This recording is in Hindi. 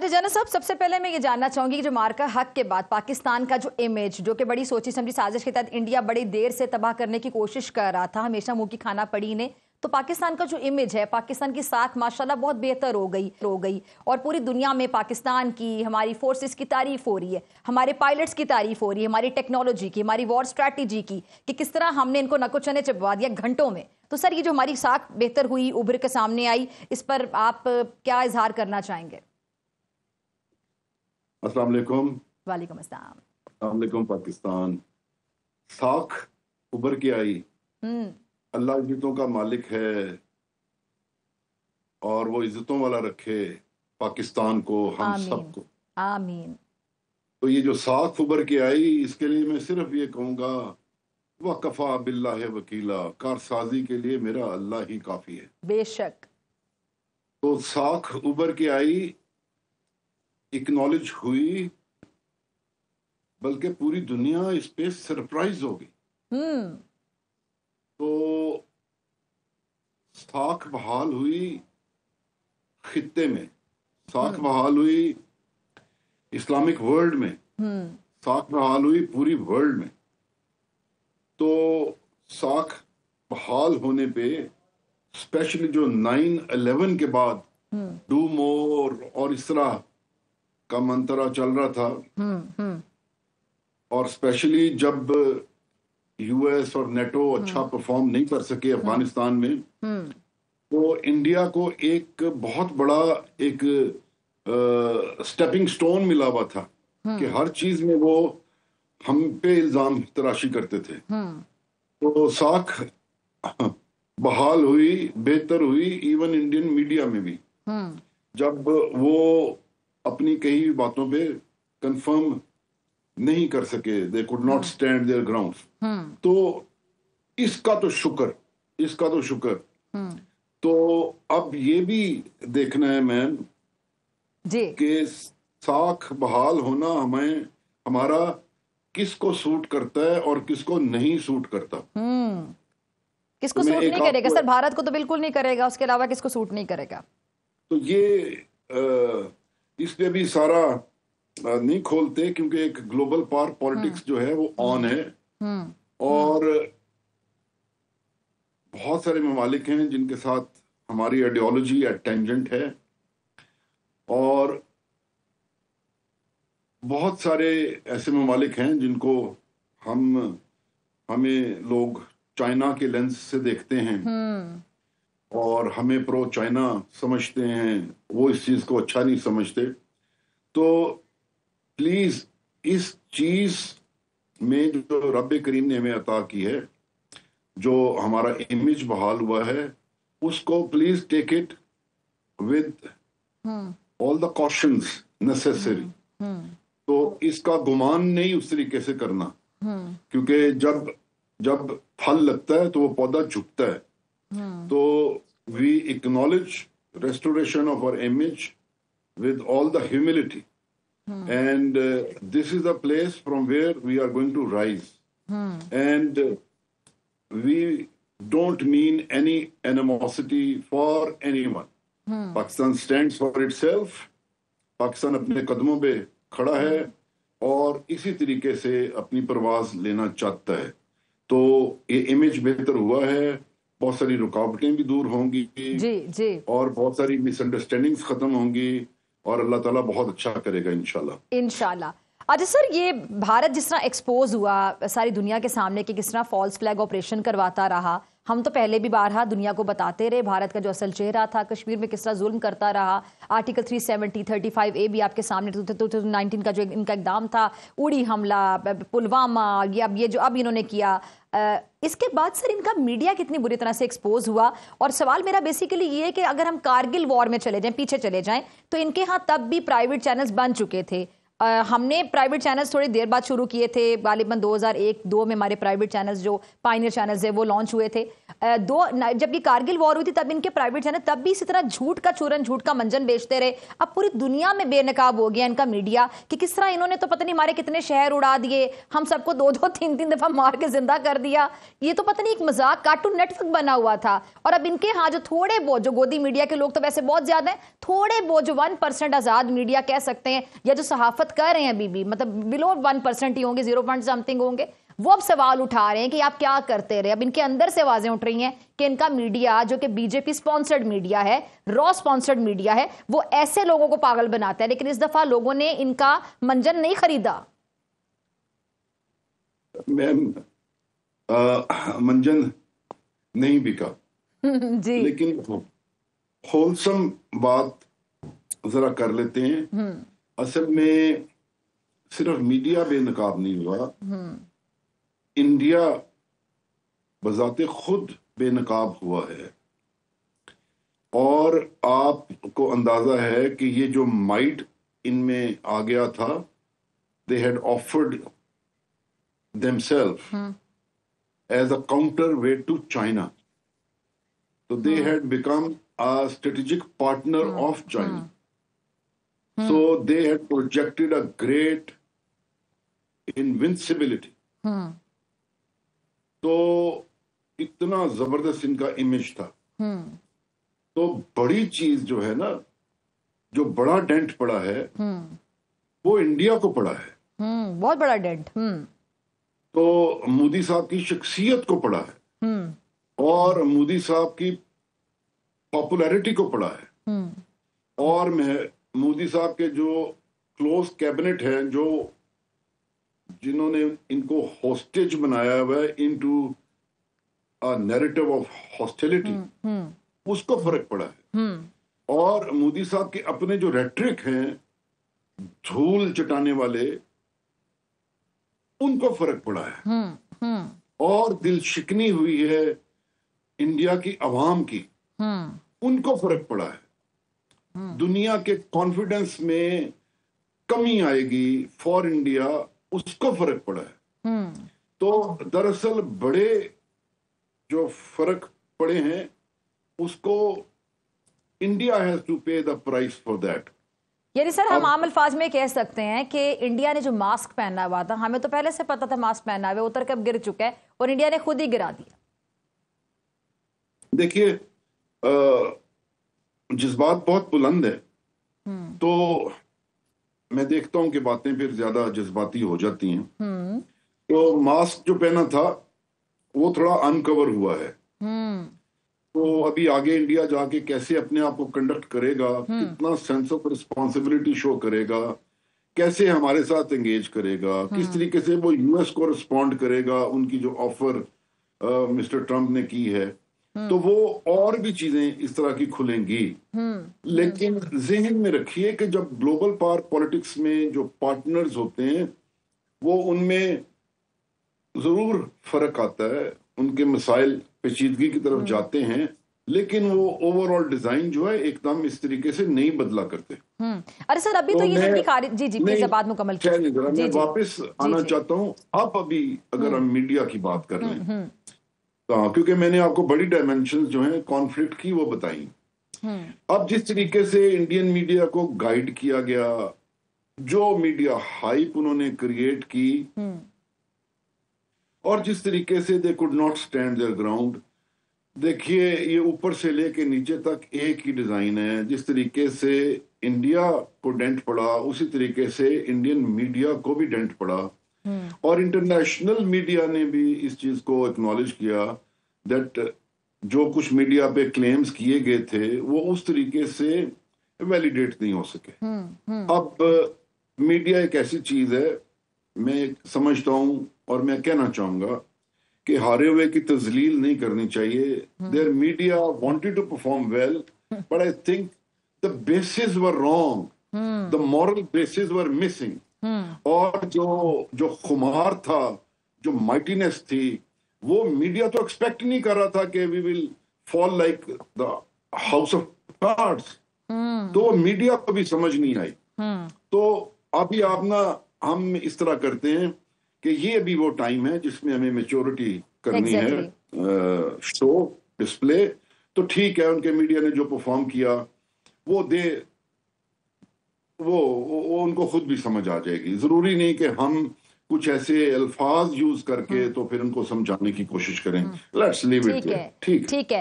अच्छा जाना साहब, सबसे पहले मैं ये जानना चाहूंगी कि जो मार्का हक के बाद पाकिस्तान का जो इमेज, जो कि बड़ी सोची समझी साजिश के तहत इंडिया बड़ी देर से तबाह करने की कोशिश कर रहा था, हमेशा मुंह की खाना पड़ी ने, तो पाकिस्तान का जो इमेज है, पाकिस्तान की साख माशाल्लाह बहुत बेहतर हो गई और पूरी दुनिया में पाकिस्तान की, हमारी फोर्सेस की तारीफ हो रही है, हमारे पायलट्स की तारीफ हो रही है, हमारी टेक्नोलॉजी की, हमारी वॉर स्ट्रैटेजी की, कि किस तरह हमने इनको नकोचने चिपवा दिया घंटों में। तो सर, ये जो हमारी साख बेहतर हुई, उभर के सामने आई, इस पर आप क्या इजहार करना चाहेंगे? अस्सलाम वालेकुम। वालेकुम अस्सलाम। अस्सलाम वालेकुम। पाकिस्तान साख उभर के आई। अल्लाह इज्जतों का मालिक है और वो इज्जतों वाला रखे पाकिस्तान को, हम सबको। आमीन। तो ये जो साख उभर के आई, इसके लिए मैं सिर्फ ये कहूंगा, वकफा बिल्लाह वकीला, कारसाजी के लिए मेरा अल्लाह ही काफी है। बेशक। तो साख उभर के आई, एक्नॉलेज हुई, बल्कि पूरी दुनिया इस पे सरप्राइज हो गई। तो साख बहाल हुई खित्ते में, साख बहाल हुई इस्लामिक वर्ल्ड में, साख बहाल हुई पूरी वर्ल्ड में। तो साख बहाल होने पे स्पेशली जो 9/11 के बाद डू मोर और इस तरह का मंत्रा चल रहा था, और स्पेशली जब यूएस और नेटो अच्छा परफॉर्म नहीं कर सके अफगानिस्तान में, तो इंडिया को एक बहुत बड़ा एक स्टेपिंग स्टोन मिला हुआ था कि हर चीज में वो हम पे इल्जाम तराशी करते थे। तो साख बहाल हुई, बेहतर हुई, इवन इंडियन मीडिया में भी जब वो अपनी कई बातों पे कंफर्म नहीं कर सके, they could not stand their grounds. तो इसका तो शुक्र। तो अब ये भी देखना है मैम कि साख बहाल होना हमें, हमारा किसको सूट करता है और किसको नहीं सूट करता। किसको सूट नहीं करेगा सर? भारत को तो बिल्कुल नहीं करेगा, उसके अलावा किसको सूट नहीं करेगा? तो ये इसलिए भी सारा नहीं खोलते, क्योंकि एक ग्लोबल पावर पॉलिटिक्स जो है वो ऑन है, और बहुत सारे ममालिक हैं जिनके साथ हमारी आइडियोलॉजी टेंजेंट है, और बहुत सारे ऐसे ममालिक हैं जिनको हमें लोग चाइना के लेंस से देखते हैं और हमें प्रो चाइना समझते हैं, वो इस चीज को अच्छा नहीं समझते। तो प्लीज इस चीज में जो रब करीम ने हमें अता की है, जो हमारा इमेज बहाल हुआ है, उसको please take it with all the cautions necessary. तो इसका गुमान नहीं उस तरीके से करना, क्योंकि जब फल लगता है तो वो पौधा झुकता है। तो we acknowledge restoration of our image with all the humility, and this is the place from where we are going to rise, and we don't mean any animosity for anyone. Pakistan stands for itself. Pakistan अपने कदमों पे खड़ा है और इसी तरीके से अपनी परवाज लेना चाहता है। तो ये इमेज बेहतर हुआ है, बहुत सारी रुकावटें भी दूर होंगी जी, और बहुत सारी मिसअंडरस्टैंडिंग्स खत्म होंगी, और अल्लाह ताला बहुत अच्छा करेगा इंशाल्लाह। अच्छा सर, ये भारत जिस तरह एक्सपोज हुआ सारी दुनिया के सामने कि किस तरह फॉल्स फ्लैग ऑपरेशन करवाता रहा, हम तो पहले भी बारहा दुनिया को बताते रहे भारत का जो असल चेहरा था, कश्मीर में किस तरह जुल्म करता रहा। आर्टिकल 370, 35A भी आपके सामने 2019 का जो इनका इकदाम था, उड़ी हमला, पुलवामा, ये जो अब इन्होंने किया, इसके बाद सर इनका मीडिया कितनी बुरी तरह से एक्सपोज हुआ। और सवाल मेरा बेसिकली ये है कि अगर हम कारगिल वॉर में चले जाएं, पीछे चले जाएं, तो इनके यहाँ तब भी प्राइवेट चैनल्स बन चुके थे। हमने प्राइवेट चैनल्स थोड़ी देर बाद शुरू किए थे, गालिबन 2001-2 में हमारे प्राइवेट चैनल्स जो पायनियर चैनल्स है वो लॉन्च हुए थे। जबकि कारगिल वॉर हुई थी तब इनके प्राइवेट चैनल तब भी इसी तरह झूठ का चूरन, झूठ का मंजन बेचते रहे। अब पूरी दुनिया में बेनकाब हो गया इनका मीडिया कि किस तरह इन्होंने तो पता नहीं हमारे कितने शहर उड़ा दिए, हम सबको 2-2, 3-3 दफा मार के जिंदा कर दिया। ये तो पता नहीं एक मजाक कार्टून नेटवर्क बना हुआ था। और अब इनके यहाँ जो थोड़े बहुत जो गोदी मीडिया के लोग तो वैसे बहुत ज्यादा है, थोड़े बहुत जो 1% आजाद मीडिया कह सकते हैं या जो सहाफत कर रहे हैं अभी भी, मतलब बिलो 1% ही होंगे, 0 पॉइंट समथिंग होंगे, वो अब सवाल उठा रहे हैं कि आप क्या करते रहे। अब इनके अंदर से आवाजें उठ रही हैं कि इनका मीडिया जो कि बीजेपी स्पॉन्सर्ड मीडिया है, रॉ स्पॉन्सर्ड मीडिया है, वो ऐसे लोगों को पागल बनाता है। लेकिन इस दफा लोगों ने इनका मंजन नहीं खरीदा। मैम, मंजन नहीं बिका जी। लेकिन होलसम बात जरा कर लेते हैं। असल में सिर्फ मीडिया बेनकाब नहीं हुआ, इंडिया बजाते खुद बेनकाब हुआ है। और आपको अंदाजा है कि ये जो माइट इनमें आ गया था, they had offered themselves as a counterweight to China. So they had become a strategic partner of China. So they had projected a great invincibility. तो इतना जबरदस्त इनका इमेज था। तो बड़ी चीज जो है ना, जो बड़ा डेंट पड़ा है, वो इंडिया को पड़ा है। बहुत बड़ा डेंट। तो मोदी साहब की शख्सियत को पड़ा है और मोदी साहब की पॉपुलैरिटी को पड़ा है। और मोदी साहब के जो क्लोज कैबिनेट है, जो जिन्होंने इनको हॉस्टेज बनाया हुआ है into a narrative of hostility, उसको फर्क पड़ा है। और मोदी साहब के अपने जो रेट्रिक हैं, धूल चटाने वाले, उनको फर्क पड़ा है। और दिल शिकनी हुई है इंडिया की आवाम की, उनको फर्क पड़ा है। दुनिया के कॉन्फिडेंस में कमी आएगी फॉर इंडिया, उसको फर्क पड़ा है। तो दरअसल बड़े जो फर्क पड़े हैं, उसको इंडिया हैज टू पे द प्राइस फॉर दैट। यानी सर हम आम अल्फाज में कह सकते हैं कि इंडिया ने जो मास्क पहना हुआ था, हमें तो पहले से पता था मास्क पहना हुआ, उतर कर गिर चुका है और इंडिया ने खुद ही गिरा दिया। देखिए, जज्बात बहुत बुलंद है, तो मैं देखता हूं कि बातें फिर ज्यादा जज्बाती हो जाती हैं। तो मास्क जो पहना था वो थोड़ा अनकवर हुआ है। तो अभी आगे इंडिया जाके कैसे अपने आप को कंडक्ट करेगा, कितना सेंस ऑफ रिस्पॉन्सिबिलिटी शो करेगा, कैसे हमारे साथ एंगेज करेगा, किस तरीके से वो यूएस को रिस्पॉन्ड करेगा, उनकी जो ऑफर मिस्टर ट्रम्प ने की है, तो वो और भी चीजें इस तरह की खुलेंगी। लेकिन जहन में रखिए कि जब ग्लोबल पावर पॉलिटिक्स में जो पार्टनर्स होते हैं, वो उनमें जरूर फर्क आता है, उनके मसाइल पेचीदगी की तरफ जाते हैं, लेकिन वो ओवरऑल डिजाइन जो है एकदम इस तरीके से नहीं बदला करते। अरे सर अभी तो ये भी खारिज, जी प्लीज बात मुकम्मल कीजिए। मैं वापस आना चाहता हूँ। अब अभी अगर हम मीडिया की बात कर लें, तो क्योंकि मैंने आपको बड़ी डायमेंशंस जो हैं कॉन्फ्लिक्ट की वो बताई। अब जिस तरीके से इंडियन मीडिया को गाइड किया गया, जो मीडिया हाइप उन्होंने क्रिएट की, और जिस तरीके से दे could not stand their ground. देखिए, ये ऊपर से लेके नीचे तक एक ही डिजाइन है। जिस तरीके से इंडिया को डेंट पड़ा, उसी तरीके से इंडियन मीडिया को भी डेंट पड़ा। और इंटरनेशनल मीडिया ने भी इस चीज को एक्नॉलेज किया दैट जो कुछ मीडिया पे क्लेम्स किए गए थे वो उस तरीके से वैलिडेट नहीं हो सके। अब मीडिया एक ऐसी चीज है, मैं समझता हूं और मैं कहना चाहूंगा कि हारे हुए की तजलील नहीं करनी चाहिए। Their media wanted to perform well, but I think the basis were wrong, the moral basis were missing. और जो खुमार था, जो माइटीनेस थी, वो मीडिया तो एक्सपेक्ट नहीं कर रहा था कि we will fall like the house of cards. तो मीडिया को भी समझ नहीं आई। तो अभी आप ना, हम इस तरह करते हैं कि ये अभी वो टाइम है जिसमें हमें मेच्योरिटी करनी है, शो डिस्प्ले। तो ठीक है, उनके मीडिया ने जो परफॉर्म किया वो दे, वो उनको खुद भी समझ आ जाएगी। जरूरी नहीं कि हम कुछ ऐसे अल्फाज यूज करके तो फिर उनको समझाने की कोशिश करें। लेट्स लीव इट ठीक है, ठीक है। ठीक है।